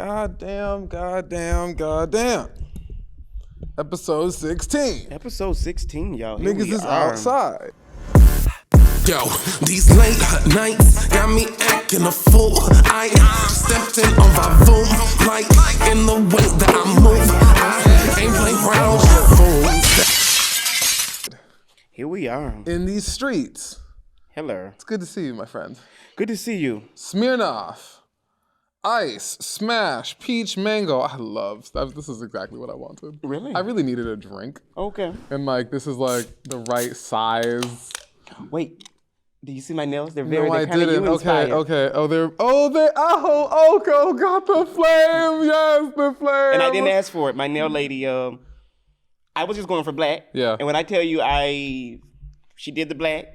Goddamn. Episode 16. Episode 16, y'all. Here Niggas is outside. Yo, these late nights got me acting a fool. I stepped in on my boom, like in the way that I move. I ain't playing around with fools. Here we are. In these streets. Hello. It's good to see you, my friend. Good to see you. Smirnoff. Ice, smash, peach, mango. I love stuff. This is exactly what I wanted. Really? I really needed a drink. Okay. And this is the right size. Wait. Do you see my nails? They're very, No, I they're kind of didn't. you inspired. Okay. Oko got the flame. Yes, the flame. And I didn't ask for it. My nail lady, I was just going for black. Yeah. And when I tell you she did the black,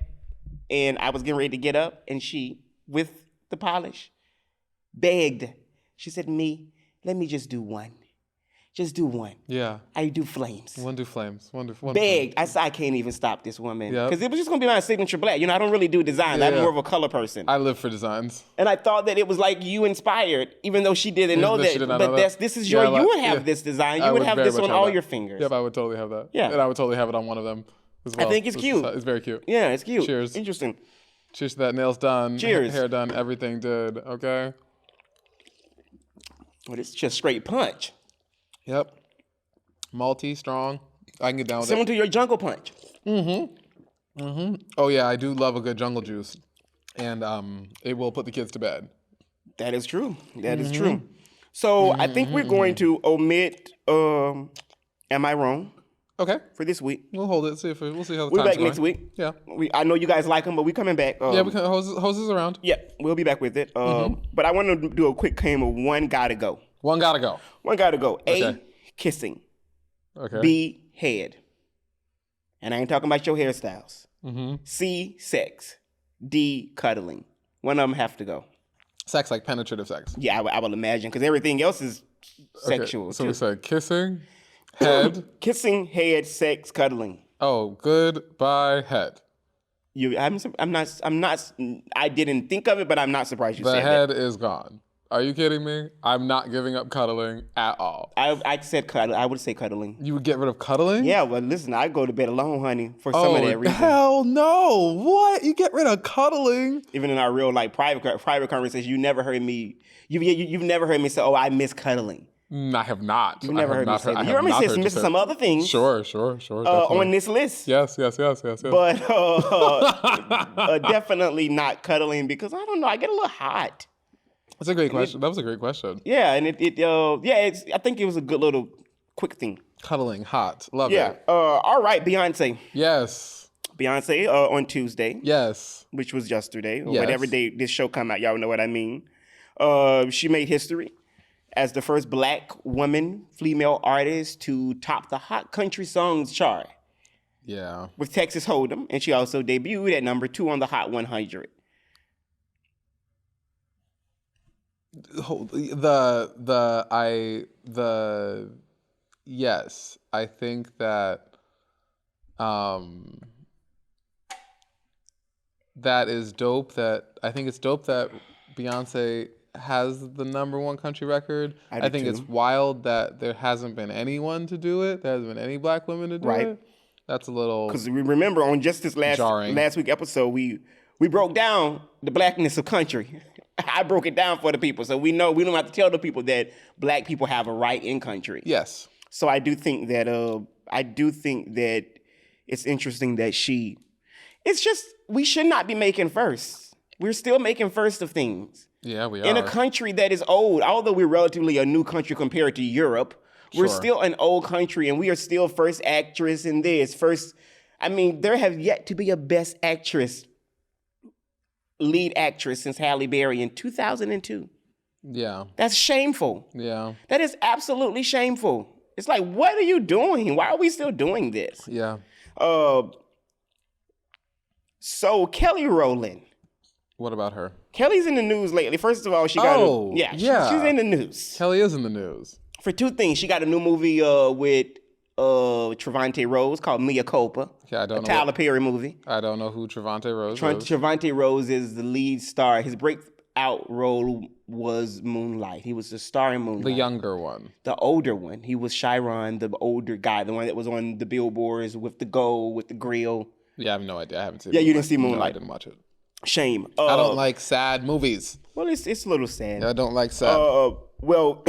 and I was getting ready to get up, and she, with the polish, begged. She said, let me just do one. Just do one. Yeah. I do flames. One do flames. One Begged. I said, I can't even stop this woman. Yep. Because it was just going to be my signature black. You know, I don't really do designs. I'm more of a color person. I live for designs. And I thought that it was like you inspired, even though she didn't know that. This is you would have this design. You would have this on all your fingers. Yep, I would totally have that. Yeah. And I would totally have it on one of them as well. I think it's cute. It's very cute. Yeah, it's cute. Cheers. Interesting. Cheers to that. Nails done. Cheers. Hair done. Everything did. Okay. Well, it's just straight punch. Yep. Malty, strong. I can get down with Similar it. to your jungle punch. Oh yeah, I do love a good jungle juice. And it will put the kids to bed. That is true. That is true. So I think we're going to omit Am I Wrong? Okay. For this week. We'll hold it. We'll see how the We're time's back going. next week. Yeah. I know you guys like them, but we're coming back. Yeah, we can hoses around. Yeah, we'll be back with it. But I want to do a quick game of one gotta go. One gotta go. One gotta go. A, Okay. kissing. Okay. B, head. And I ain't talking about your hairstyles. C, sex. D, cuddling. One of them have to go. Sex, like penetrative sex. Yeah, I will imagine, because everything else is sexual. So too. we said kissing, head. Kissing, head, sex, cuddling. Oh, goodbye, head. I didn't think of it, but I'm not surprised you The said head that. is gone. Are you kidding me? I'm not giving up cuddling at all. I said cuddling. I would say cuddling. You would get rid of cuddling? Yeah, well, listen, I go to bed alone, honey, for some of that reason. Hell no. What? You get rid of cuddling? Even in our real, private conversations, you never heard me, you've never heard me say, oh, I miss cuddling. I have not. You've never heard me say that. You have heard me not say heard you missing say- some other things. Sure. On this list. Yes. But definitely not cuddling, because I don't know, I get a little hot. That's a great question. That was a great question. Yeah, and I think it was a good little quick thing. Cuddling, hot. Love Yeah. it. All right, Beyonce. Yes. Beyonce on Tuesday, Yes. which was yesterday, or Yes. whatever day this show come out. Y'all know what I mean. She made history as the first black woman female artist to top the Hot Country Songs chart Yeah. with Texas Hold'em, and she also debuted at number 2 on the Hot 100. Yes, I think that that is dope. I think it's dope that Beyonce has the number 1 country record. I think it's wild that there hasn't been anyone to do it. There hasn't been any black women to do it. That's a little, Because we remember on just this jarring. last week episode, we broke down the blackness of country. I broke it down for the people, so we know we don't have to tell the people that black people have a right in country. Yes. So I do think that it's interesting that it's just, we should not be making first. We're still making first of things. Yeah, we are. In a country that is old, although we're relatively a new country compared to Europe, we're Sure. still an old country, and we are still first actress in this. There have yet to be a best actress, lead actress since Halle Berry in 2002. Yeah. That's shameful. Yeah. That is absolutely shameful. It's like, what are you doing? Why are we still doing this? Yeah. So Kelly Rowland. What about her? Kelly's in the news lately. First of all, she's in the news. Kelly is in the news. For 2 things. She got a new movie with Trevante Rose called Mea Culpa. Yeah, I don't know. Tyler Perry movie. I don't know who Trevante Rose is. Trevante Rose is the lead star. breakout role was Moonlight. He was the star in Moonlight. The younger one. The older one. He was Chiron, the older guy, the one that was on the billboards with the gold, with the grill. Yeah, I have no idea. I haven't seen Yeah, Moonlight. you didn't see Moonlight. No, I didn't watch it. Shame. I don't like sad movies. Well, it's a little sad. I don't like sad. Well,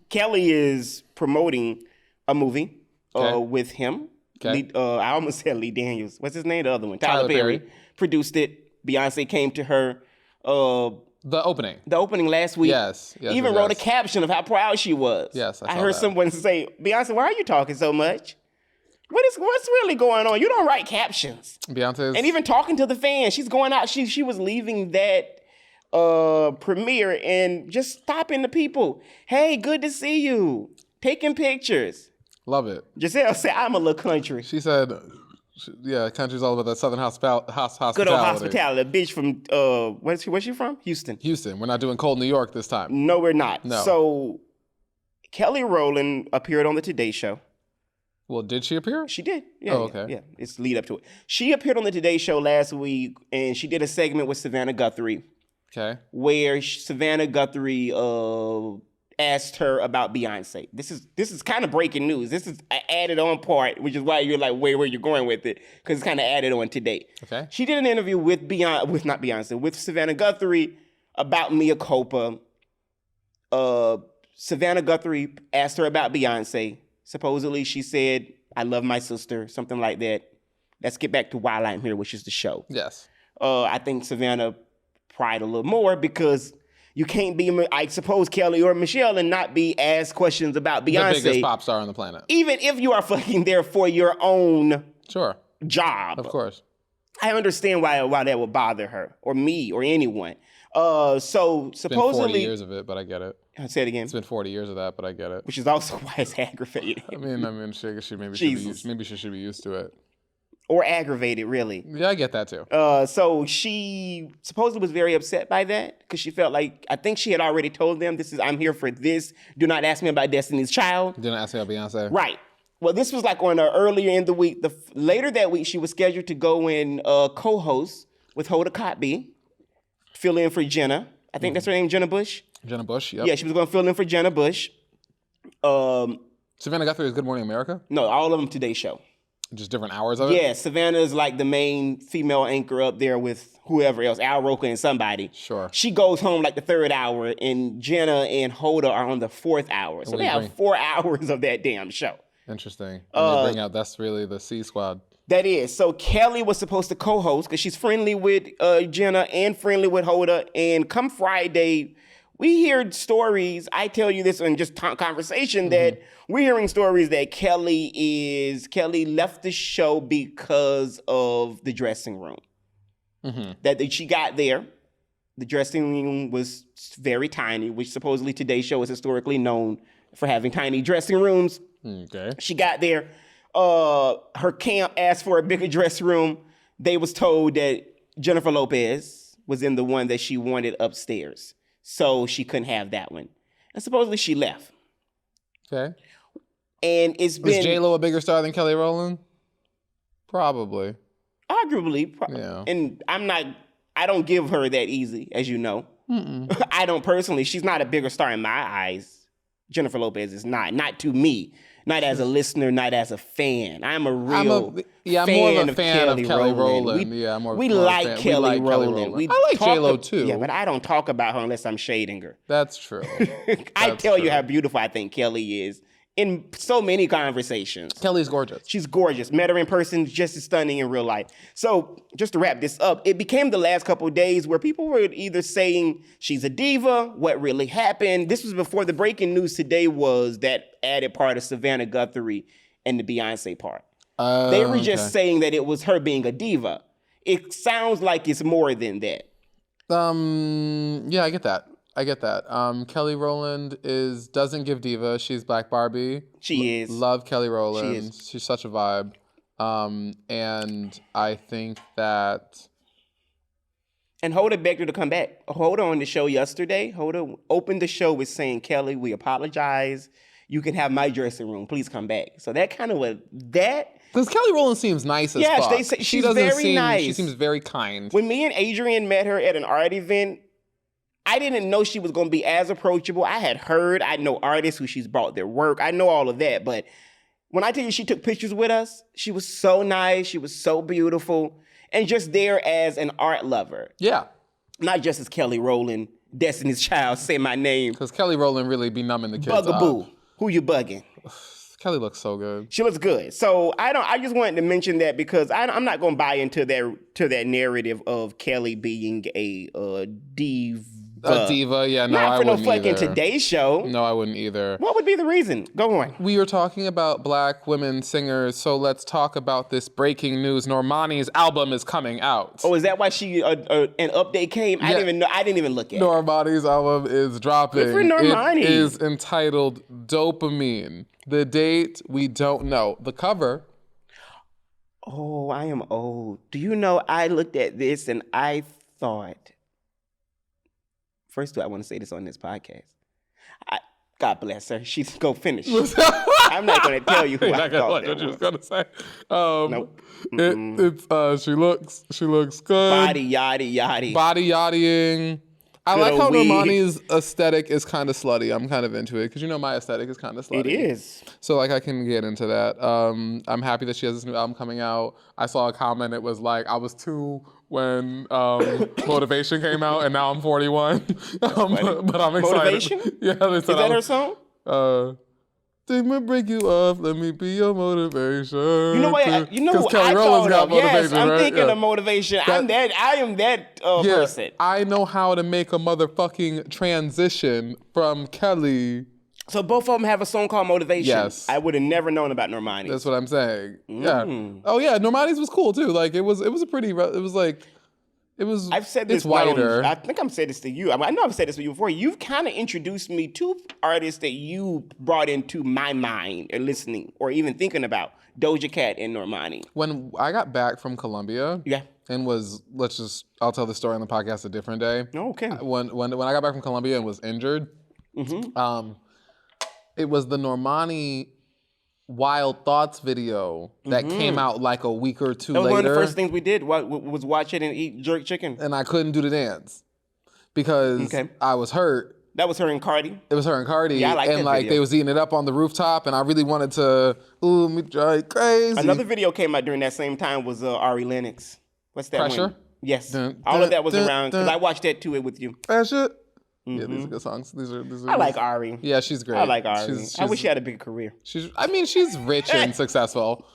Kelly is promoting a movie Okay. with him. Okay. I almost said Lee Daniels. What's his name? The other one. Tyler Perry. Perry. Produced it. Beyonce came to her. The opening. The opening last week. Yes. Even wrote a caption of how proud she was. Yes, I saw heard that. someone say, Beyonce, why are you talking so much? What's really going on? You don't write captions. Beyonce's. And even talking to the fans, she's going out. She was leaving that premiere and just stopping the people. Hey, good to see you. Taking pictures. Love it. Giselle said, I'm a little country. She said, country's all about that Southern hospitality. Good old hospitality. A bitch from, where's she from? Houston. Houston. We're not doing cold New York this time. No, we're not. No. So Kelly Rowland appeared on the Today Show. Well, did she appear? She did. Yeah. Oh, okay. Yeah. It's lead up to it. She appeared on the Today Show last week, and she did a segment with Savannah Guthrie, Okay. where Savannah Guthrie asked her about Beyonce. This is kind of breaking news. This is an added on part, which is why you're like, where you're going with it, because it's kind of added on today. Okay. She did an interview with Savannah Guthrie about mea culpa. Savannah Guthrie asked her about Beyonce. Supposedly, she said, I love my sister, something like that. Let's get back to While I'm Here, which is the show. Yes. I think Savannah pried a little more because you can't be, I suppose, Kelly or Michelle and not be asked questions about Beyonce. The biggest pop star on the planet. Even if you are fucking there for your own Sure. job. Of course. I understand why that would bother her or me or anyone. So supposedly... It's been 40 years of it, but I get it. Say it again. It's been 40 years of that, but I get it. Which is also why it's aggravating. I mean, she maybe she should be used to it. Or aggravated, really. Yeah, I get that too. So she supposedly was very upset by that because she felt like, I think she had already told them, I'm here for this. Do not ask me about Destiny's Child. Didn't ask me about Beyonce. Right. Well, this was like on earlier in the week. Later that week, she was scheduled to go and co-host with Hoda Kotb, fill in for Jenna. I think that's her name, Jenna Bush. Jenna Bush, yep. Yeah, she was going to fill in for Jenna Bush. Savannah Guthrie is Good Morning America? No, all of them Today Show. Just different hours of it? Yeah, Savannah is like the main female anchor up there with whoever else, Al Roker and somebody. Sure. She goes home like the third hour, and Jenna and Hoda are on the fourth hour. So they have 4 hours of that damn show. Interesting. And they bring out, that's really the C Squad. That is. So Kelly was supposed to co-host because she's friendly with Jenna and friendly with Hoda. And come Friday, we hear stories. I tell you this in just conversation that we're hearing stories that Kelly left the show because of the dressing room. That she got there. The dressing room was very tiny, which supposedly Today's Show is historically known for having tiny dressing rooms. Okay. She got there. Her camp asked for a bigger dressing room. They was told that Jennifer Lopez was in the one that she wanted upstairs. So she couldn't have that one. And supposedly she left. Okay. And it's been... Is J-Lo a bigger star than Kelly Rowland? Probably. Arguably. Yeah. And I don't give her that easy, as you know. I don't personally. She's not a bigger star in my eyes. Jennifer Lopez is not. Not to me. Not as a listener, not as a fan. I'm a real I'm more of a fan of Kelly Rowland. We like Kelly Rowland. I like J-Lo too. Yeah, but I don't talk about her unless I'm shading her. That's true. I tell you how beautiful I think Kelly is in so many conversations. Kelly's gorgeous. She's gorgeous. Met her in person, just as stunning in real life. So just to wrap this up, it became the last couple of days where people were either saying she's a diva, what really happened. This was before the breaking news today was that added part of Savannah Guthrie and the Beyonce part. They were just saying that it was her being a diva. It sounds like it's more than that. Yeah, I get that. Kelly Rowland doesn't give diva. She's Black Barbie. She is. Love Kelly Rowland. She is. She's such a vibe. And I think that... And Hoda begged her to come back. Hoda on the show yesterday, Hoda opened the show with saying, Kelly, we apologize. You can have my dressing room. Please come back. So that kind of was that... Because Kelly Rowland seems nice as fuck. They say she's very nice. She seems very kind. When me and Adrian met her at an art event, I didn't know she was going to be as approachable. I know artists who she's bought their work. I know all of that. But when I tell you she took pictures with us, she was so nice. She was so beautiful. And just there as an art lover. Yeah. Not just as Kelly Rowland, Destiny's Child, say my name. Because Kelly Rowland really be numbing the kids Bugaboo. up. Who you bugging? Kelly looks so good. She looks good. So I just wanted to mention that because I'm not going to buy into that narrative of Kelly being a diva. A diva, yeah, no, not I for no wouldn't fucking either. Today Show. No, I wouldn't either. What would be the reason? Go on. We were talking about black women singers, so let's talk about this breaking news. Normani's album is coming out. Oh, is that why she an update came? I didn't even look at it. Normani's album is dropping. Good for Normani. It is entitled Dopamine. The date, we don't know. The cover. Oh, I am old. Do you know I looked at this and I thought... First of all, I want to say this on this podcast. God bless her. She's go finish. I'm not going to tell you who I thought that was. What you was going to say. Nope. It's she looks good. Body yaddy. Body yaddying. I Good like how old wig. Normani's aesthetic is kind of slutty. I'm kind of into it because my aesthetic is kind of slutty. It is. So like I can get into that. I'm happy that she has this new album coming out. I saw a comment. It was like I was 2 when Motivation came out, and now I'm 41. But I'm excited. Motivation? Yeah, they said Is that her song? Think me break you off, let me be your motivation. You know what? You know who Kelly I Rowland's thought got of? Yes, Motivation, I'm right? thinking Yeah. of Motivation. I am that person. I know how to make a motherfucking transition from Kelly. So both of them have a song called Motivation. Yes. I would have never known about Normani. That's what I'm saying. Yeah. Oh yeah, Normani's was cool too. Like it was a pretty. It was like. It was. I've said this. It's wider. I think I've said this to you. I know I've said this to you before. You've kind of introduced me to artists that you brought into my mind or listening or even thinking about. Doja Cat and Normani. When I got back from Colombia, Yeah. and I'll tell the story on the podcast a different day. Okay. When I got back from Colombia and was injured, it was the Normani Wild Thoughts video that came out like a week or two That was later. one of the first things we did was watch it and eat jerk chicken. And I couldn't do the dance because I was hurt. That was her and Cardi. It was her and Cardi. Yeah, I like and that like video. they was eating it up on the rooftop, and I really wanted to, me drive crazy. Another video came out during that same time was Ari Lennox. What's that Pressure? one? Yes. Dun, All of that was dun, around because dun. I watched that too with you. Pressure. Yeah, these are good songs. These are I like Ari. Yeah, she's great. I like Ari. She's I wish she had a big career. She's rich and successful.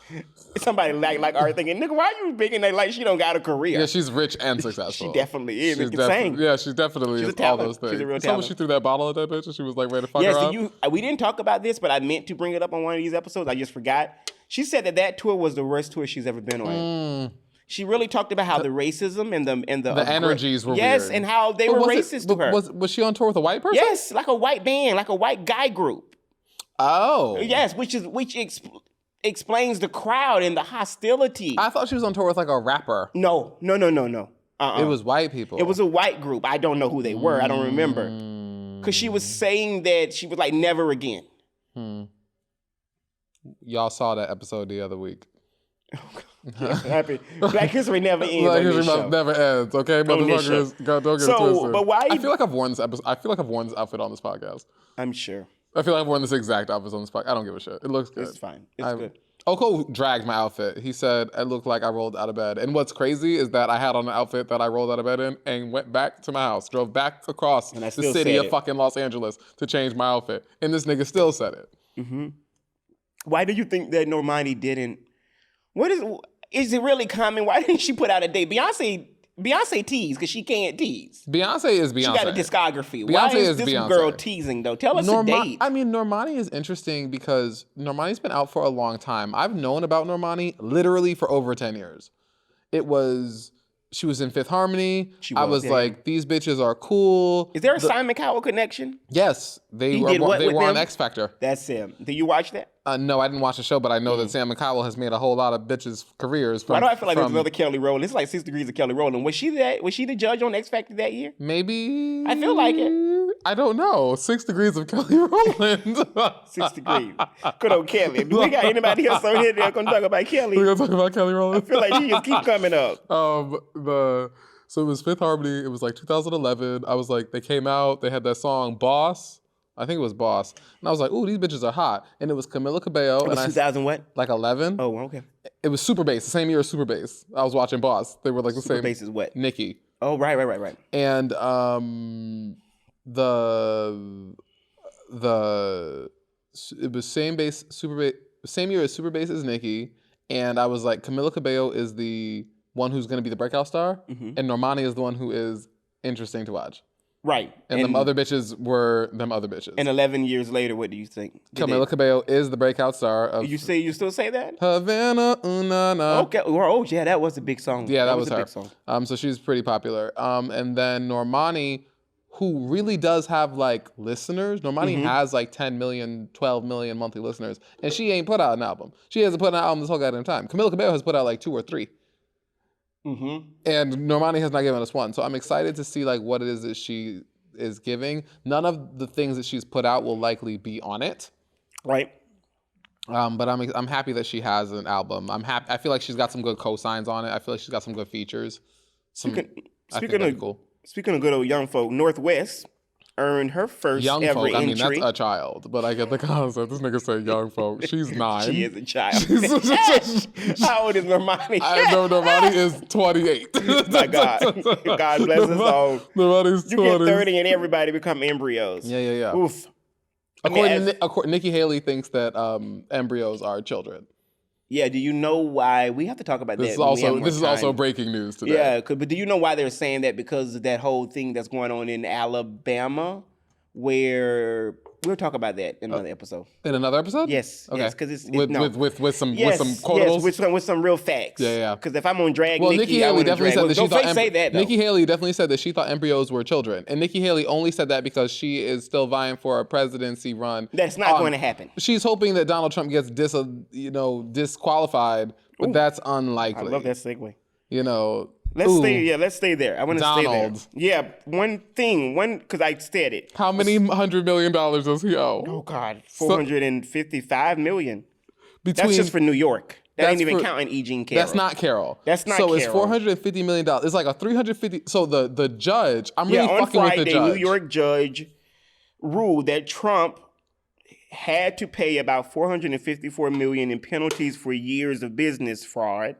Somebody like Ari thinking, nigga, why you big and they like she don't got a career? Yeah, she's rich and successful. She definitely is. She's It's insane. Yeah, she's definitely She's a is all talent. those things. She's a real So when talent. she threw that bottle at that bitch and she was like ready to fuck Yes, her so up. we didn't talk about this, but I meant to bring it up on one of these episodes. I just forgot. She said that tour was the worst tour she's ever been on. She really talked about how the racism and the energies were yes, weird. and how they But were was racist to her. Was she on tour with a white person? Yes, like a white band, like a white guy group. Oh. Yes, which explains the crowd and the hostility. I thought she was on tour with like a rapper. No. It was white people. It was a white group. I don't know who they were. I don't remember. Because she was saying that she was like, never again. Y'all saw that episode the other week. Yeah, happy. Black History never ends. Black on this History show. never ends, okay? On this Motherfuckers, don't get it So, twisted. but why- I feel like I've worn this episode. I feel like I've worn this outfit on this podcast. I'm sure. I feel like I've worn this exact outfit on this podcast. I don't give a shit. It looks good. It's fine. It's good. Oko dragged my outfit. He said it looked like I rolled out of bed. And what's crazy is that I had on an outfit that I rolled out of bed in and went back to my house, drove back across And I the still city said of it. fucking Los Angeles to change my outfit. And this nigga still said it. Why do you think that Normani didn't? Is it really common? Why didn't she put out a date? Beyonce teased because she can't tease. Beyonce is Beyonce. She got a discography. Beyonce Why is is this Beyonce. girl teasing though? Tell us a date. I mean, Normani is interesting because Normani's been out for a long time. I've known about Normani literally for over 10 years. She was in Fifth Harmony. I was like, these bitches are cool. Is there a Simon Cowell connection? Yes, they did what were with on them? X Factor. That's him. Did you watch that? No, I didn't watch the show, but I know that Sam Cowell has made a whole lot of bitches' careers. Why do I feel like there's another Kelly Rowland? It's like 6 Degrees of Kelly Rowland. Was she the judge on X Factor that year? Maybe. I feel like it. I don't know. 6 Degrees of Kelly Rowland. 6 Degrees. Good old Kelly. Do we got anybody else on here that's gonna talk about Kelly? We're gonna talk about Kelly Rowland. I feel like she just keep coming up. So it was Fifth Harmony. It was like 2011. I was like, they came out. They had that song Boss. I think it was Boss. And I was like, ooh, these bitches are hot. And it was Camila Cabello. It was 2000 what? Like 11. Oh, okay. It was Super Bass, the same year as Super Bass. I was watching Boss. They were like the Super same. Bass is what? Nicki. Oh, right. And it was same year as Super Bass as Nicki. And I was like, Camila Cabello is the one who's going to be the breakout star. And Normani is the one who is interesting to watch. Right. And them other bitches were them other bitches. And 11 years later, what do you think? Camila Cabello is the breakout star of... You still say that? Havana, ooh, na. Okay. Oh, yeah, that was a big song. Yeah, that was a her. big song. So she's pretty popular. And then Normani, who really does have like listeners. Normani has like 10 million, 12 million monthly listeners. And she ain't put out an album. She hasn't put out an album this whole goddamn time. Camila Cabello has put out like 2 or 3. And Normani has not given us one. So I'm excited to see like what it is that she is giving. None of the things that she's put out will likely be on it. Right. But I'm happy that she has an album. I'm happy. I feel like she's got some good cosigns on it. I feel like she's got some good features. Speaking of good old young folk, Northwest earned her first young ever folk, entry. I mean, that's a child, but I get the concept. This nigga said young folk. She's 9. She is a child. How old is Normani? I know Normani is 28. My God. God bless us all. Normani's 20. You get 30 and everybody become embryos. Yeah. Oof. According to Nikki Haley thinks that embryos are children. Yeah, do you know why? We have to talk about This that. This is also breaking news today. Yeah, but do you know why they're saying that? Because of that whole thing that's going on in Alabama, where we'll talk about that in another episode. In another episode? Yes. Okay. Yes, because it's with some quotables. Yes, with some real facts. Yeah. Because if I'm on drag, Nikki Haley definitely said that she thought say that. Though. Nikki Haley definitely said that she thought embryos were children, and Nikki Haley only said that because she is still vying for a presidency run. That's not going to happen. She's hoping that Donald Trump gets disqualified, but that's unlikely. I love that segue. Let's stay there. I want to stay there. Yeah, because I said it. How many $100 million does he owe? Oh God, $455 million. That's just for New York. That ain't even counting E. Jean Carroll. That's not Carroll. So it's $450 million. It's like a $350. So the judge, I'm really fucking with the judge. On Friday, New York judge ruled that Trump had to pay about $454 million in penalties for years of business fraud.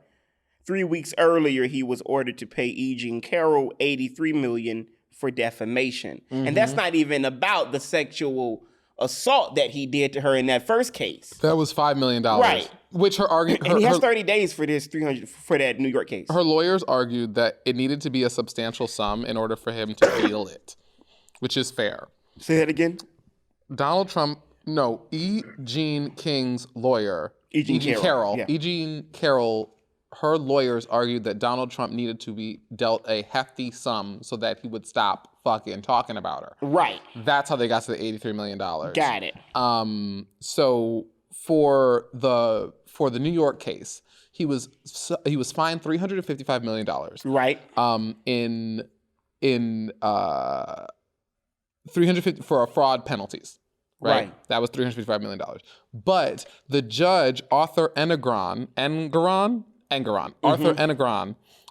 3 weeks earlier, he was ordered to pay E. Jean Carroll $83 million for defamation. And that's not even about the sexual assault that he did to her in that first case. That was $5 million. Right. Which her argument... And he has 30 days for this for that New York case. Her lawyers argued that it needed to be a substantial sum in order for him to feel it, which is fair. Say that again? Donald Trump... No, E. Jean King's lawyer... E. Jean Carroll. Yeah. E. Jean Carroll... Her lawyers argued that Donald Trump needed to be dealt a hefty sum so that he would stop fucking talking about her. Right. That's how they got to the $83 million. Got it. So for the New York case, he was fined $355 million. Right. In 350 for fraud penalties. Right. That was $355 million. But the judge, Arthur Engoron,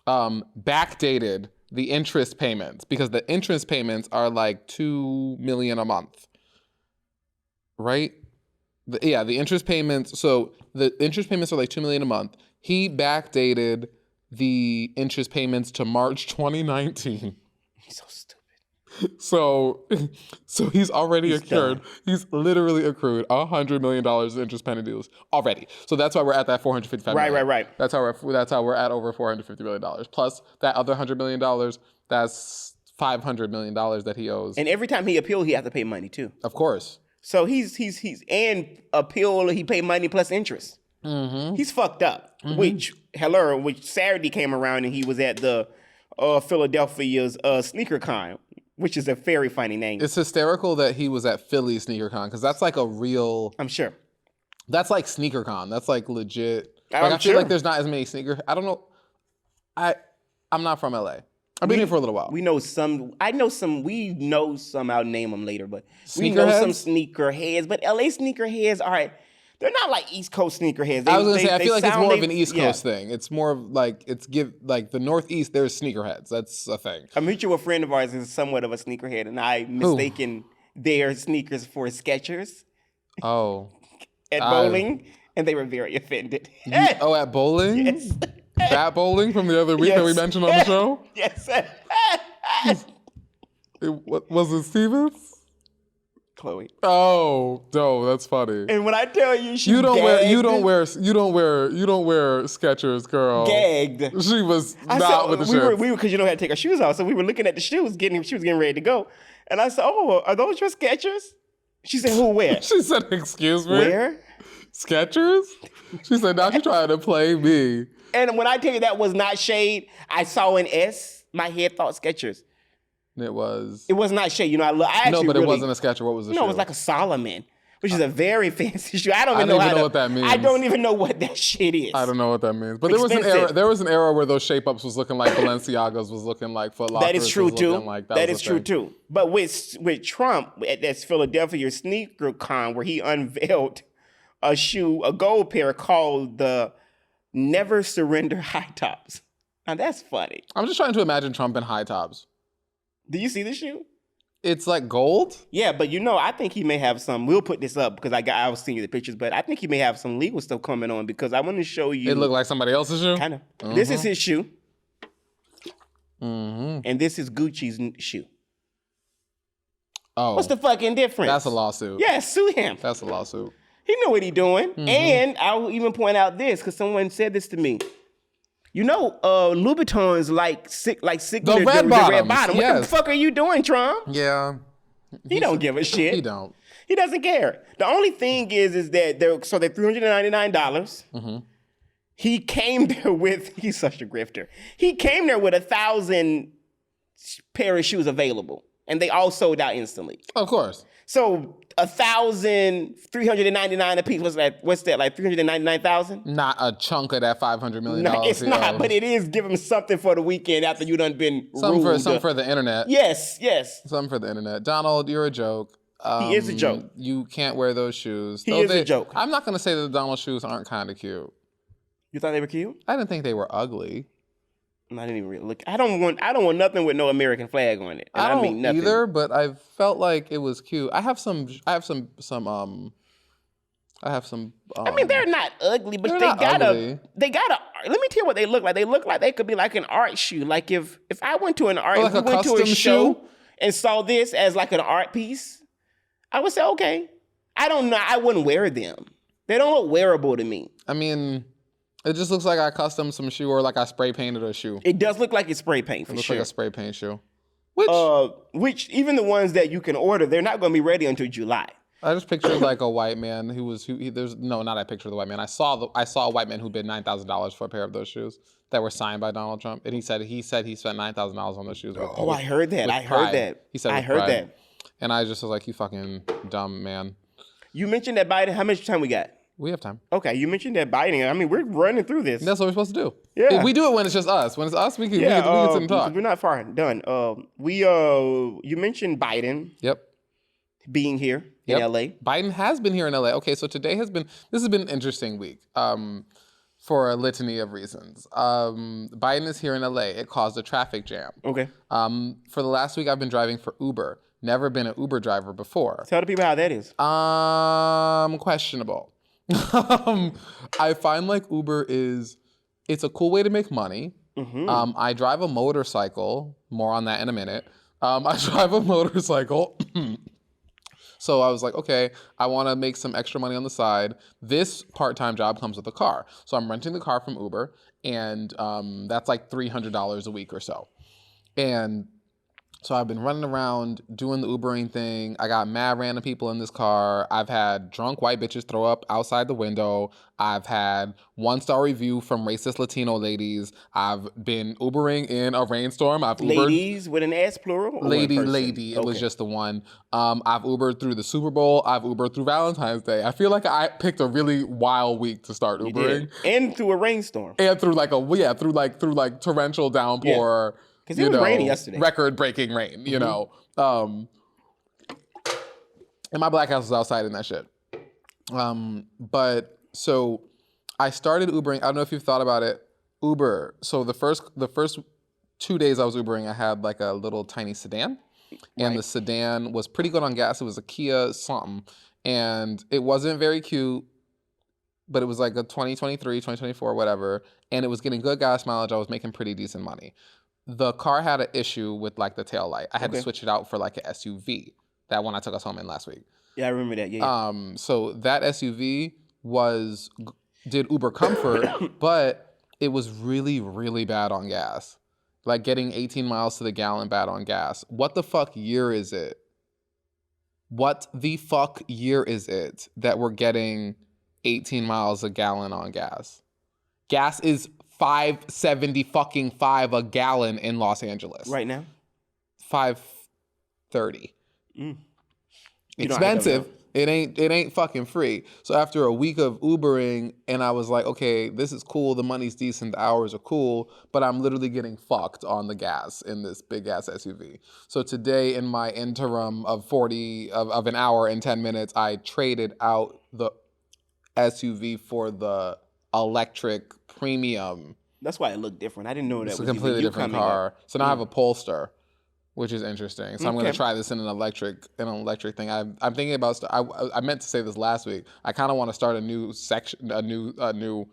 backdated the interest payments because the interest payments are like $2 million a month, right? The interest payments. So the interest payments are like $2 million a month. He backdated the interest payments to March 2019. He's so stupid. So he's already accrued. He's literally accrued $100 million in interest penalties already. So that's why we're at that $455 million. Right. That's how we're at over $450 million. Plus that other $100 million, that's $500 million that he owes. And every time he appeals, he has to pay money too. Of course. So he's and appeal, he paid money plus interest. Mm-hmm. He's fucked up. Mm-hmm. Which Saturday came around and he was at the Philadelphia's sneaker con. Which is a very funny name. It's hysterical that he was at Philly SneakerCon because that's like a real... I'm sure. That's like SneakerCon. That's like legit. I feel like there's not as many sneakers. I don't know. I'm not from LA. I've been here for a little while. We know some. We know some. I'll name them later, but Sneaker we know heads? some sneaker heads. But LA sneaker heads are They're not like East Coast sneakerheads. I was gonna say I feel like it's more of an East Coast thing. It's more of like the Northeast. There's sneakerheads. That's a thing. A mutual friend of ours is somewhat of a sneakerhead, and I mistaken their sneakers for Skechers. Oh, at bowling, and they were very offended. At bowling? Yes. That bowling from the other week that we mentioned on the show? Yes. Was it Stevens? Chloe. Oh, no, that's funny. And when I tell you, you don't wear Skechers, girl. Gagged. She was not with the shirts. We were because you don't have to take her shoes off, so we were looking at the shoes, she was getting ready to go, and I said, "Oh, are those your Skechers?" She said, "Who where?" She said, "Excuse me, where?" Skechers. She said, "Now she's trying to play me." And when I tell you that was not shade, I saw an S. My head thought Skechers. It was not shade. You know, I actually no, but it wasn't a Skechers. What was the shoe? No, it was like a Solomon, which is a very fancy shoe. I don't even know what that means. I don't even know what that shit is. I don't know what that means. But there was an era where those shape ups was looking like Balenciagas, was looking like Foot Lockers. That is true too. That is true too. But with Trump at that Philadelphia sneaker con where he unveiled a gold pair called the Never Surrender High Tops. Now that's funny. I'm just trying to imagine Trump in high tops. Do you see the shoe? It's like gold? Yeah, but I think he may have some. We'll put this up because I was seeing the pictures, but I think he may have some legal stuff coming on because I want to show you. It looked like somebody else's shoe? Kind of. Mm-hmm. This is his shoe. Mm-hmm. And this is Gucci's shoe. Oh. What's the fucking difference? That's a lawsuit. Yeah, sue him. That's a lawsuit. He knew what he's doing. Mm-hmm. And I will even point out this because someone said this to me. Louboutins like the red bottom. Yes. What the fuck are you doing, Trump? Yeah. He don't give a shit. He don't. He doesn't care. The only thing is that they're $399. Mm-hmm. He came there with, he's such a grifter. He came there with 1,000 pair of shoes available. And they all sold out instantly. Of course. So 1,399 a piece. What's that? Like 399,000? Not a chunk of that $500 million. No, it's not. But it is giving something for the weekend after you done been ruled. Something for the internet. Yes. Something for the internet. Donald, you're a joke. He is a joke. You can't wear those shoes. He is a joke. I'm not going to say that the Donald shoes aren't kind of cute. You thought they were cute? I didn't think they were ugly. I didn't even really look. I don't want nothing with no American flag on it. And I don't mean nothing. either, but I felt like it was cute. I have some. I mean, they're not ugly, but they got a. Let me tell you what they look like. They look like they could be like an art shoe. Like if I went to an art, like if we went to a show shoe? and saw this as like an art piece, I would say okay. I don't know. I wouldn't wear them. They don't look wearable to me. I mean. It just looks like I custom some shoe or like I spray painted a shoe. It does look like it's spray paint for sure. It looks like a spray paint shoe. Which even the ones that you can order, they're not going to be ready until July. I just pictured like a white man I pictured the white man. I saw a white man who bid $9,000 for a pair of those shoes that were signed by Donald Trump, and he said he spent $9,000 on those shoes. I heard that. He said I heard that. And I just was like, you fucking dumb man. You mentioned that Biden. How much time we got? We have time. Okay, you mentioned that Biden. I mean, we're running through this. That's what we're supposed to do. Yeah. We do it when it's just us. When it's us, we can sit and talk. We're not far done. You mentioned Biden. Yep. Being here in LA. Biden has been here in LA. Okay, so this has been an interesting week. For a litany of reasons. Biden is here in LA. It caused a traffic jam. Okay. For the last week, I've been driving for Uber. Never been an Uber driver before. Tell the people how that is. Questionable. I find like Uber it's a cool way to make money. Mm-hmm. I drive a motorcycle. More on that in a minute. I drive a motorcycle. So I was like, okay, I want to make some extra money on the side. This part-time job comes with a car. So I'm renting the car from Uber, and that's like $300 a week or so. And so I've been running around doing the Ubering thing. I got mad random people in this car. I've had drunk white bitches throw up outside the window. I've had 1-star review from racist Latino ladies. I've been Ubering in a rainstorm. I've Ubered. Ladies with an S plural? Or lady. Okay. It was just the one. I've Ubered through the Super Bowl. I've Ubered through Valentine's Day. I feel like I picked a really wild week to start Ubering. And through a rainstorm. And through through torrential downpour. Yeah. Because it was rainy yesterday. Record-breaking rain, you know. And my black house was outside in that shit. But so I started Ubering. I don't know if you've thought about it. Uber. So the first 2 days I was Ubering, I had like a little tiny sedan, and the sedan was pretty good on gas. It was a Kia something, and it wasn't very cute, but it was like a 2023, 2024, whatever, and it was getting good gas mileage. I was making pretty decent money. The car had an issue with like the tail light. I had to switch it out for like an SUV. That one I took us home in last week. Yeah, I remember that. Yeah. So that SUV did Uber Comfort, but it was really, really bad on gas. Like getting 18 miles to the gallon bad on gas. What the fuck year is it? What the fuck year is it that we're getting 18 miles a gallon on gas? Gas is $5.75 a gallon in Los Angeles. Right now? $5.30. Expensive. It ain't fucking free. So after a week of Ubering, and I was like, okay, this is cool. The money's decent. The hours are cool, but I'm literally getting fucked on the gas in this big ass SUV. So today, in my interim of an hour and 10 minutes, I traded out the SUV for the electric premium. That's why it looked different. I didn't know that It's was a completely different car. Up. So now I have a Polestar, which is interesting. So I'm going to try this in an electric thing. I'm thinking about. I meant to say this last week. I kind of want to start a new section, a new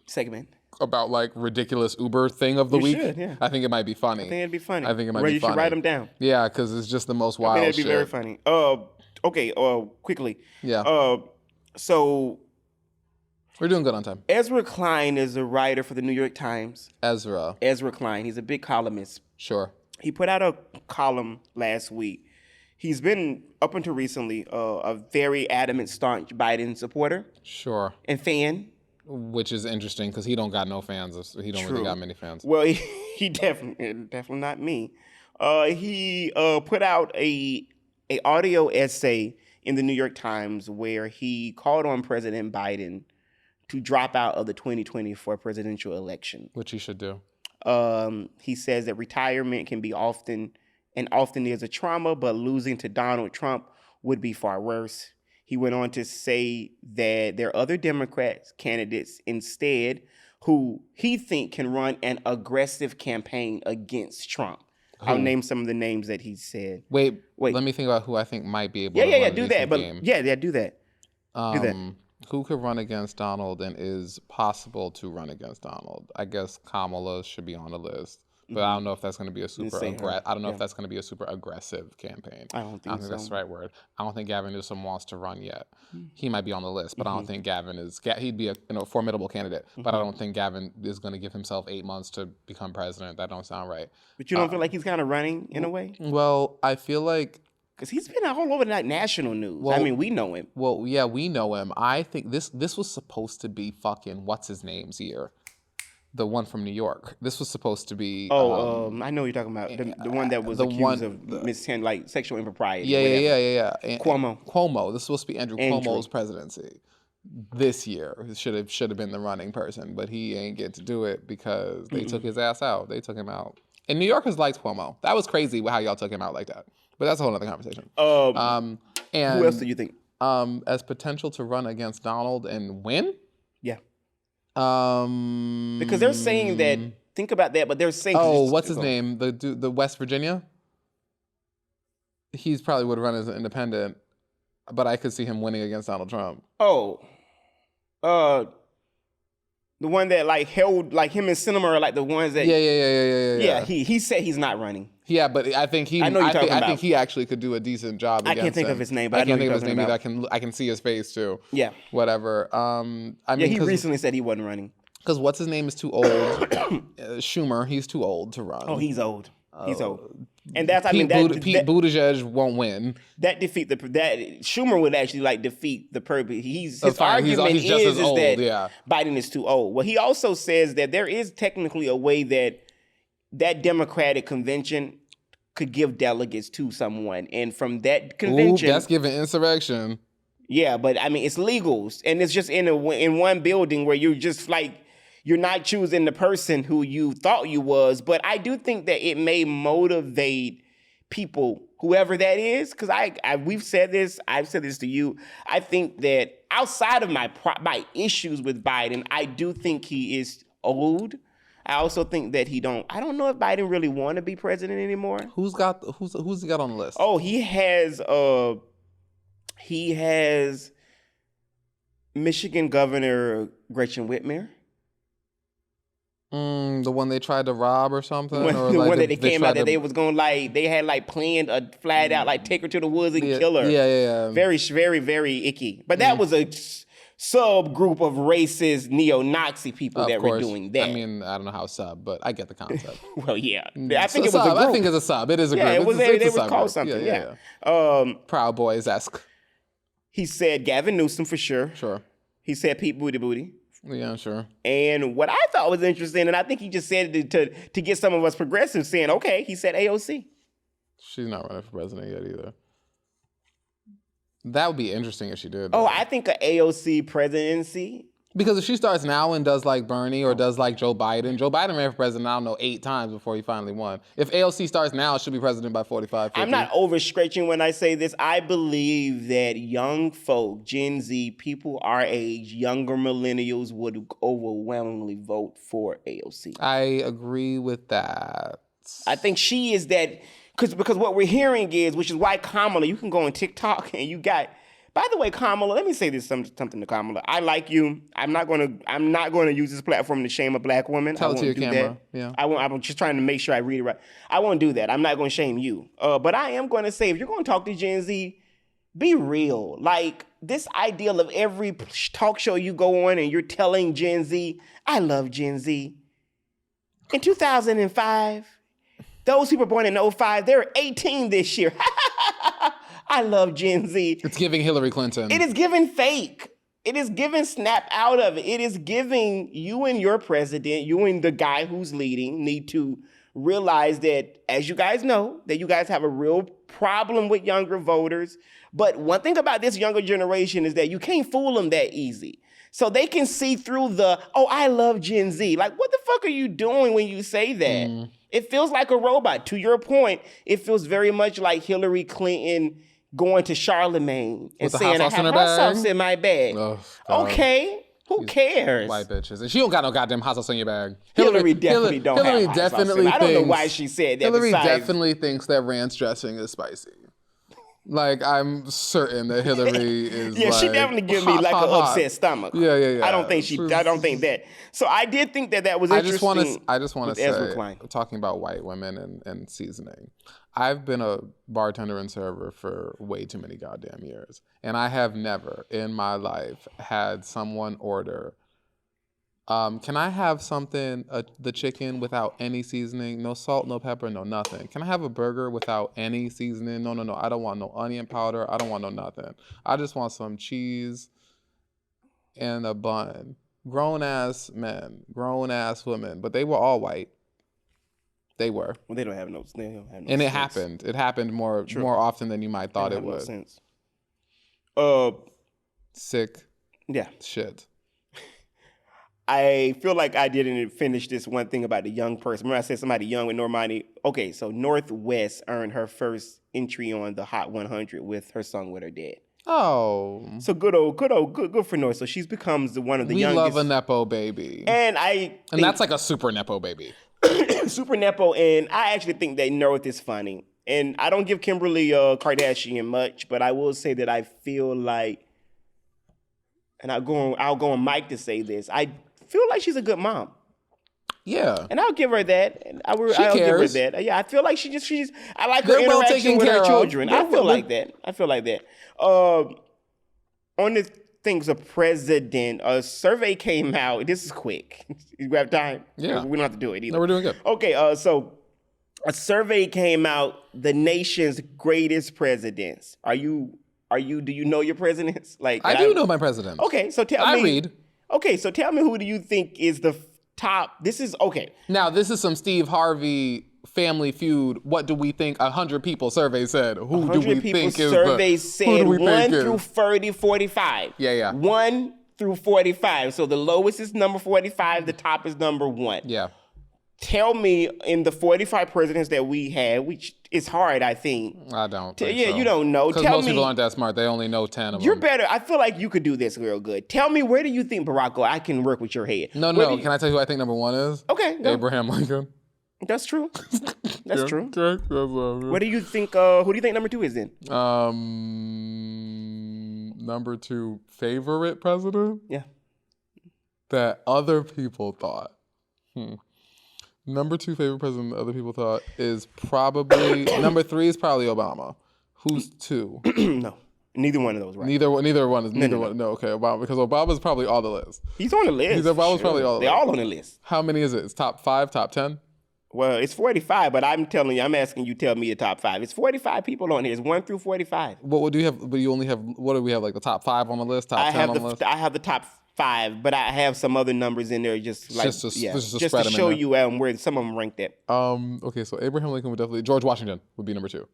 segment about like ridiculous Uber thing of the week. Should, yeah. I think it might be funny. I think it'd be funny. I think it might be funny. You should write them down. Yeah, because it's just the most wild shit. I think it'd be very funny. Okay. Quickly. Yeah. So. We're doing good on time. Ezra Klein is a writer for the New York Times. Ezra Klein. He's a big columnist. Sure. He put out a column last week. He's been, up until recently, a very adamant, staunch Biden supporter. Sure. And fan. Which is interesting because he don't got no fans. He don't really got many fans. Well, he definitely not me. He put out a audio essay in the New York Times where he called on President Biden to drop out of the 2024 presidential election. Which he should do. He says that retirement can be often is a trauma, but losing to Donald Trump would be far worse. He went on to say that there are other Democrat candidates instead who he think can run an aggressive campaign against Trump. Who? I'll name some of the names that he said. Wait. Let me think about who I think might be able to run a do that. But game. Do that. Do that. Who could run against Donald and is possible to run against Donald? I guess Kamala should be on the list, but I don't know if that's going to be a super. I don't know if that's going to be a super aggressive campaign. I don't think so. That's the right word. I don't think Gavin Newsom wants to run yet. He might be on the list, but I don't think Gavin is. He'd be a formidable candidate, but I don't think Gavin is going to give himself 8 months to become president. That don't sound right. But you don't feel like he's kind of running in a way? Well, I feel like. Because he's been all over the national news. Well, I mean, we know him. Well, yeah, we know him. I think this was supposed to be fucking what's-his-name's year. The one from New York. This was supposed to be... I know what you're talking about. The one that was accused of like sexual impropriety. Yeah. Cuomo. This was supposed to be Andrew Cuomo's presidency. This year should have been the running person, but he ain't get to do it because they took his ass out. They took him out. And New Yorkers liked Cuomo. That was crazy how y'all took him out like that. But that's a whole other conversation. And who else do you think? As potential to run against Donald and win? Yeah. Because they're saying that. Think about that, but they're saying. What's his name? The West Virginia. He's probably would run as an independent, but I could see him winning against Donald Trump. The one that like held like him and Sinema are like the ones that. Yeah. He said he's not running. Yeah, but I think he. I think he actually could do a decent job. I can't think of his name, but I can't think of his name either. I can see his face too. Yeah. Whatever. He recently said he wasn't running. Because what's his name is too old. Schumer, he's too old to run. Oh, he's old. He's old. And that's Pete Buttigieg won't win. That Schumer would actually like defeat the purpose. His argument is that Biden is too old. Well, he also says that there is technically a way that Democratic convention could give delegates to someone, and from that convention, that's giving insurrection. Yeah, but I mean it's legals, and it's just in one building where you're just like. You're not choosing the person who you thought you was, but I do think that it may motivate people, whoever that is, because I've said this to you. I think that outside of my issues with Biden, I do think he is old. I also think that I don't know if Biden really want to be president anymore. Who's he got on the list? Oh, he has Michigan Governor Gretchen Whitmer. The one they tried to rob or something? Or the one that they came out that they was going they had planned a flat out take her to the woods and kill her. Yeah. Very, very, very icky. But that was a subgroup of racist neo-Nazi people that were doing that. I mean, I don't know how sub, but I get the concept. Well, yeah. I think it was a group. I think it's a sub. It is a group. Yeah, they was called something. Yeah. Proud Boys-esque. He said Gavin Newsom for sure. Sure. He said Pete Buttigieg. Yeah, sure. And what I thought was interesting, and I think he just said it to get some of us progressives saying, okay, he said AOC. She's not running for president yet either. That would be interesting if she did. Oh, I think an AOC presidency. Because if she starts now and does like Bernie or does like Joe Biden ran for president, I don't know, 8 times before he finally won. If AOC starts now, she'll be president by 45, 50. I'm not overstretching when I say this. I believe that young folk, Gen Z, people our age, younger millennials would overwhelmingly vote for AOC. I agree with that. I think she is that, because what we're hearing is, which is why Kamala, you can go on TikTok and you got... By the way, Kamala, let me say this something to Kamala. I like you. I'm not going to use this platform to shame a black woman. Tell it to your camera. That. Yeah. I'm just trying to make sure I read it right. I won't do that. I'm not going to shame you. But I am going to say, if you're going to talk to Gen Z, be real. Like, this ideal of every talk show you go on and you're telling Gen Z, I love Gen Z. In 2005, those people born in 2005, they're 18 this year. I love Gen Z. It's giving Hillary Clinton. It is giving fake. It is giving snap out of it. It is giving you and your president, you and the guy who's leading, need to realize that, as you guys know, that you guys have a real problem with younger voters. But one thing about this younger generation is that you can't fool them that easy. So they can see through I love Gen Z. Like, what the fuck are you doing when you say that? It feels like a robot. To your point, it feels very much like Hillary Clinton going to Charlemagne and saying, I have hot sauce in my bag. Oh, okay, who cares? White bitches. And she don't got no goddamn hot sauce in your bag. Hillary definitely don't have hot sauce in. I don't know why she said that. Hillary definitely thinks that ranch dressing is spicy. Like, I'm certain that Hillary is she definitely give me like an upset stomach. Yeah. I don't think that. So I did think that was interesting. I just want to say, talking about white women and seasoning, I've been a bartender and server for way too many goddamn years. And I have never in my life had someone order, can I have something, the chicken without any seasoning, no salt, no pepper, no nothing? Can I have a burger without any seasoning? No. I don't want no onion powder. I don't want no nothing. I just want some cheese and a bun. Grown-ass men, grown-ass women, but they were all white. They were. Well, they don't have no and sense. It happened. It happened more often than you might thought it would. No sense. Sick. Yeah. Shit. I feel like I didn't finish this one thing about the young person. Remember I said somebody young with Normani? Okay, so Northwest earned her first entry on the Hot 100 with her song with her dad. Oh. So good for North. So she's becomes one of the youngest. We love a Nepo baby. And that's like a super Nepo baby. Super Nepo, and I actually think that North is funny. And I don't give Kimberly Kardashian much, but I will say that I feel like, and I'll go on Mike to say this, I feel like she's a good mom. Yeah. And I'll give her that. And I'll give her that. Yeah, I feel like she's I like her They're interaction with her children. I feel like that. On the things of president, a survey came out. This is quick. You have time? Yeah. We don't have to do it either. No, we're doing good. Okay, so a survey came out, the nation's greatest presidents. Do you know your presidents? Like I do know my presidents. Okay, so tell me. I read. Okay, so tell me, who do you think is the top? This is okay. Now, this is some Steve Harvey Family Feud. What do we think? 100 people survey said. Who do we think is survey said 1 through 30, 45. Yeah. 1 through 45. So the lowest is number 45. The top is number 1. Yeah. Tell me, in the 45 presidents that we had, which is hard, I think. I don't. You don't know. Because most people aren't that smart. They only know 10 of them. You're better. I feel like you could do this real good. Tell me, where do you think Barack Obama? I can work with your head. No. Can I tell you who I think number one is? Okay. Go. Abraham Lincoln. That's true. That's true. Okay. What do you think? Who do you think number two is then? Number two favorite president? Yeah. That other people thought. Number two favorite president that other people thought is probably number three is probably Obama. Who's two? No, neither one of those. Right? Neither one is neither one. No, okay, Obama, because Obama's probably on the list. He's on the list. Obama's probably all. They're all on the list. How many is it? It's top 5, top 10. Well, it's 45, but I'm telling you, I'm asking you, tell me the top 5. It's 45 people on here. It's 1 through 45. What do you have? But you only have. What do we have? Like the top 5 on the list, top 10 on the list. I have the top 5, but I have some other numbers in there just to show you where some of them ranked at. Okay, so Abraham Lincoln would definitely. George Washington would be number 2,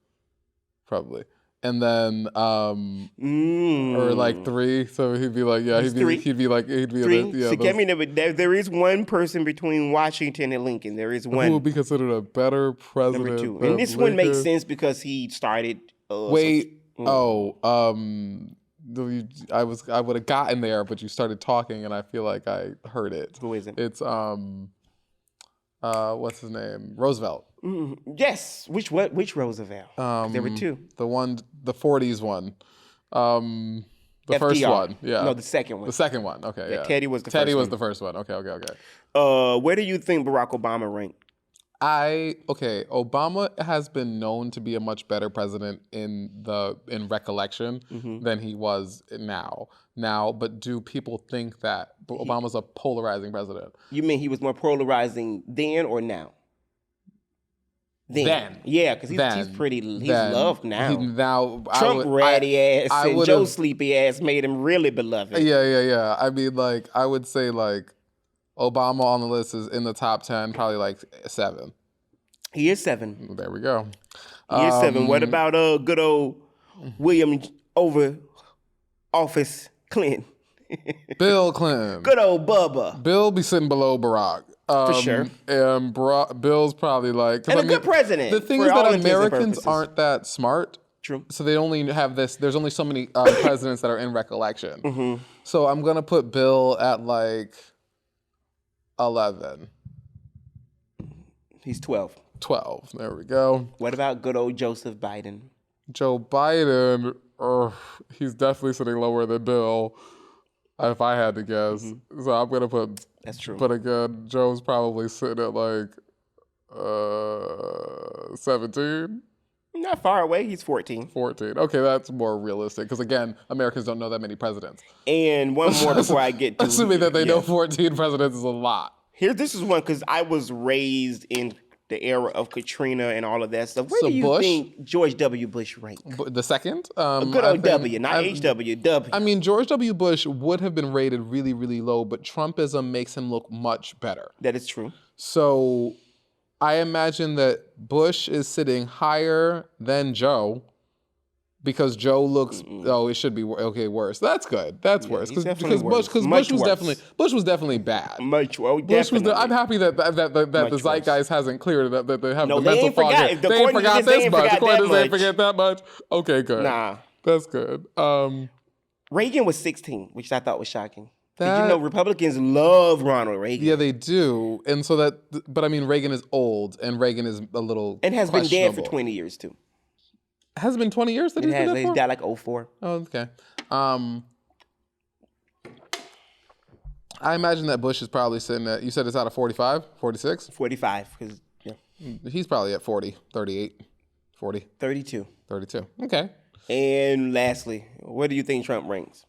probably, and then or like 3. So he'd be like, yeah, he'd be 3. So get me there is one person between Washington and Lincoln. There is one who would be considered a better president. Number 2, and this one makes sense because he started. I would have gotten there, but you started talking, and I feel like I heard it. Who is it? It's what's his name? Roosevelt. Mm-hmm. Yes. Which Roosevelt? There were 2. The 40s one. The FDR. first one. Yeah. No, the second one. The second one. Okay. Yeah. Teddy was the first one. Teddy was the first one. Okay. Where do you think Barack Obama ranked? Obama has been known to be a much better president in recollection than he was now. But do people think that Obama's a polarizing president? You mean he was more polarizing then or now? Then. Yeah, because he's loved now. Trump ratty ass and Joe sleepy ass made him really beloved. Yeah. I mean, like, I would say, like, Obama on the list is in the top 10, probably like 7. He is 7. There we go. He is 7. What about good old William over office Clinton? Bill Clinton. Good old Bubba. Bill be sitting below Barack. For sure. And Bill's probably like... And good president. The thing is that Americans aren't that smart. True. So they only have this... There's only so many presidents that are in recollection. Mm-hmm. So I'm going to put Bill at like 11. He's 12. 12. There we go. What about good old Joseph Biden? Joe Biden, he's definitely sitting lower than Bill, if I had to guess. Mm-hmm. So I'm gonna put. That's true. But again, Joe's probably sitting at like 17. Not far away. He's 14. 14. Okay, that's more realistic because again, Americans don't know that many presidents. And one more before I get to assuming that they know 14 presidents is a lot. This is one because I was raised in the era of Katrina and all of that stuff. Where do you think George W. Bush ranked? The second? Good old W, not HW, W. I mean, George W. Bush would have been rated really, really low, but Trumpism makes him look much better. That is true. So I imagine that Bush is sitting higher than Joe because Joe looks, it should be, worse. That's good. That's worse. Because Bush was definitely bad. Much worse. I'm happy that the zeitgeist hasn't cleared it, that they have the mental fog. They ain't forgot this much. According to they ain't forget that much. Okay, good. Nah. That's good. Reagan was 16, which I thought was shocking. Did you know Republicans love Ronald Reagan? Yeah, they do. And so but I mean, Reagan is old, and Reagan is a little and has been dead for 20 years, too. Has it been 20 years that he's been dead for? He's died like 04. Oh, okay. I imagine that Bush is probably sitting at, you said it's out of 45, 46? 45, because, yeah. He's probably at 40, 38, 40. 32. 32, okay. And lastly, where do you think Trump ranks?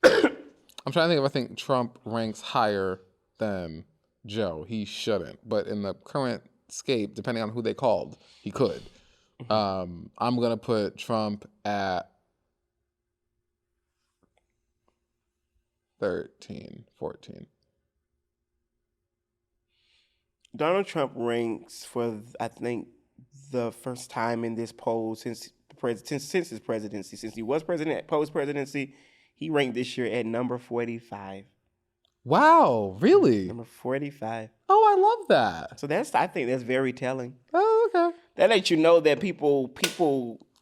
I'm trying to think if I think Trump ranks higher than Joe. He shouldn't. But in the current scape, depending on who they called, he could. I'm going to put Trump at 13, 14. Donald Trump ranks for, I think, the first time in this poll since his presidency. Since he was president, post-presidency, he ranked this year at number 45. Wow, really? Number 45. Oh, I love that. So I think that's very telling. Oh, okay. That lets you know that people,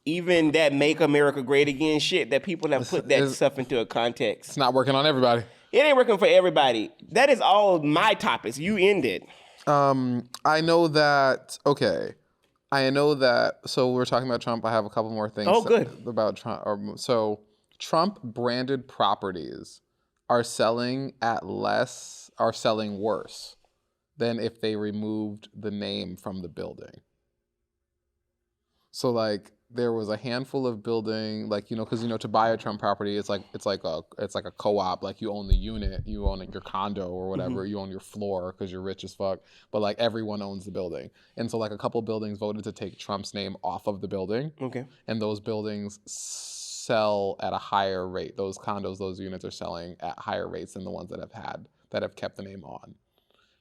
even that Make America Great Again shit, that people have put that stuff into a context. It's not working on everybody. It ain't working for everybody. That is all my topics. You ended. I know that. Okay. I know that. So we're talking about Trump. I have a couple more things. Oh, good. About Trump. So Trump branded properties are selling worse than if they removed the name from the building. So like there was a handful of building, like, because to buy a Trump property, it's like a co-op, like you own the unit, you own your condo or whatever, you own your floor because you're rich as fuck, but like everyone owns the building. And so like a couple buildings voted to take Trump's name off of the building. Okay. And those buildings sell at a higher rate. Those condos, those units are selling at higher rates than the ones that have kept the name on,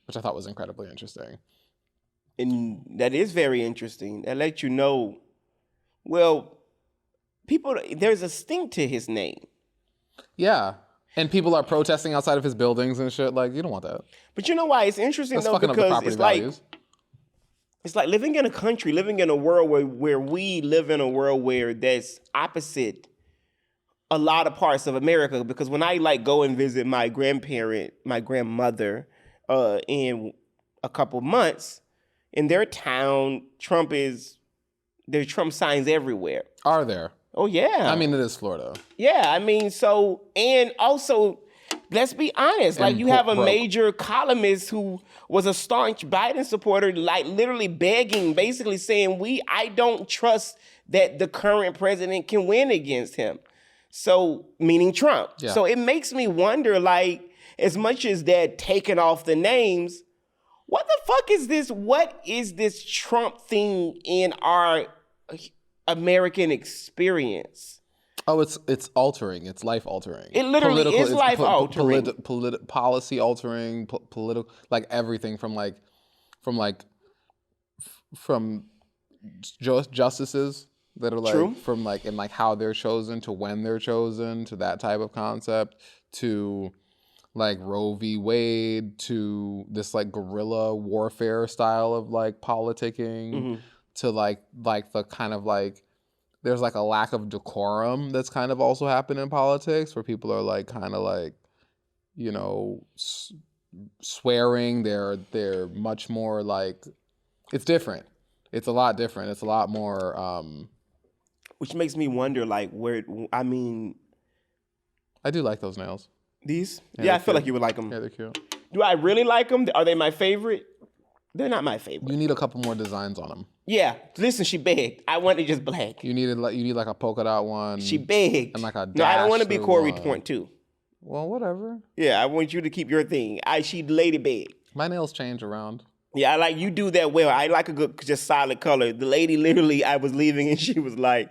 which I thought was incredibly interesting. And that is very interesting. That lets you know, well, there's a stink to his name. Yeah. And people are protesting outside of his buildings and shit. Like, you don't want that. But you know why it's interesting, That's though? fucking up the Because property values. It's like living in a country, living in a world where we live in a world where that's opposite a lot of parts of America. Because when I like go and visit my grandmother, in a couple months, in their town, there's Trump signs everywhere. Are there? Oh, yeah. I mean, it is Florida. Yeah, I mean, so, and also, let's be honest, like you have a major columnist who was a staunch Biden supporter, like literally begging, basically saying, I don't trust that the current president can win against him. So, meaning Trump. Yeah. So it makes me wonder, like, as much as they're taking off the names, what the fuck is this? What is this Trump thing in our American experience? Oh, it's altering. It's life altering. It literally is life altering. Policy altering. Political, like everything from justices that are like True. From like and like how they're chosen to when they're chosen to that type of concept to like Roe v. Wade to this like guerrilla warfare style of like politicking to like the kind of like there's like a lack of decorum that's kind of also happened in politics where people are like kind of like swearing. They're much more like it's different. It's a lot different. It's a lot more. Which makes me wonder, like, I do like those nails. These? Yeah, I feel like you would like them. Yeah, they're cute. Do I really like them? Are they my favorite? They're not my favorite. You need a couple more designs on them. Yeah. Listen, she begged. I wanted just black. You need like a polka dot one. She begged. And like a dash. No, I don't want to be Kory point two. Well, whatever. Yeah, I want you to keep your thing. She lady begged. My nails change around. Yeah, I like you do that well. I like a good, just solid color. The lady literally, I was leaving and she was like,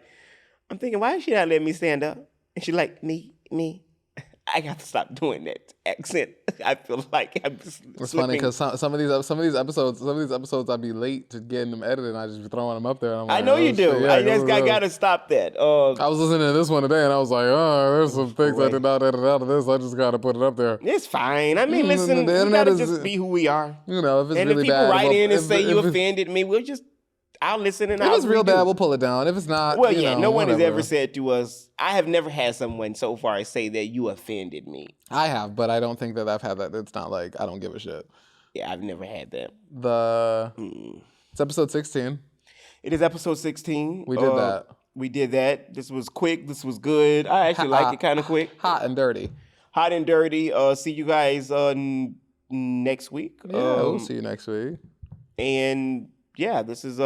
I'm thinking, why is she not letting me stand up? And she like, me. I got to stop doing that accent. I feel like I'm just It's funny because some of these episodes I'd be late to getting them edited and I just be throwing them up there. And I'm like, I know you do. Yeah, I got to stop that. I was listening to this one today and I was like, there's some things I did not edit out of this. I just got to put it up there. It's fine. I mean, listen, we got to just be who we are. If it's and really if people bad, write in and say you offended me, I'll listen and I'll If it's real bad, we'll pull it down. If it's not, well, no one has ever said to us, I have never had someone so far say that you offended me. I have, but I don't think that I've had that. It's not like I don't give a shit. Yeah, I've never had that. It's episode 16. It is episode 16. We did that. We did that. This was quick. This was good. I actually liked it kind of quick. Hot and dirty. Hot and dirty. See you guys next week. Yeah, we'll see you next week. And yeah, this is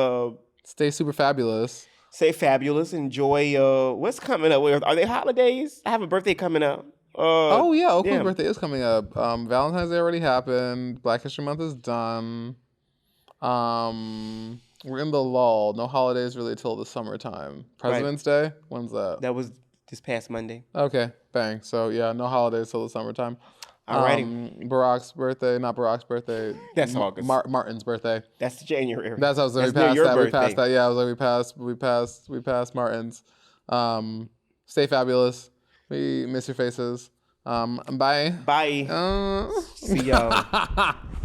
Stay super fabulous. Stay fabulous. Enjoy what's coming up. Are they holidays? I have a birthday coming up. Oko's birthday is coming up. Valentine's Day already happened. Black History Month is done. We're in the lull. No holidays really till the summertime. President's Day? When's that? That was this past Monday. Okay, bang. So yeah, no holidays till the summertime. Alrighty. Not Barack's birthday. That's August. Martin's birthday. That's January. That's how we passed that. We passed that. Yeah, I was like we passed Martin's. Stay fabulous. We miss your faces. Bye. Bye. See y'all.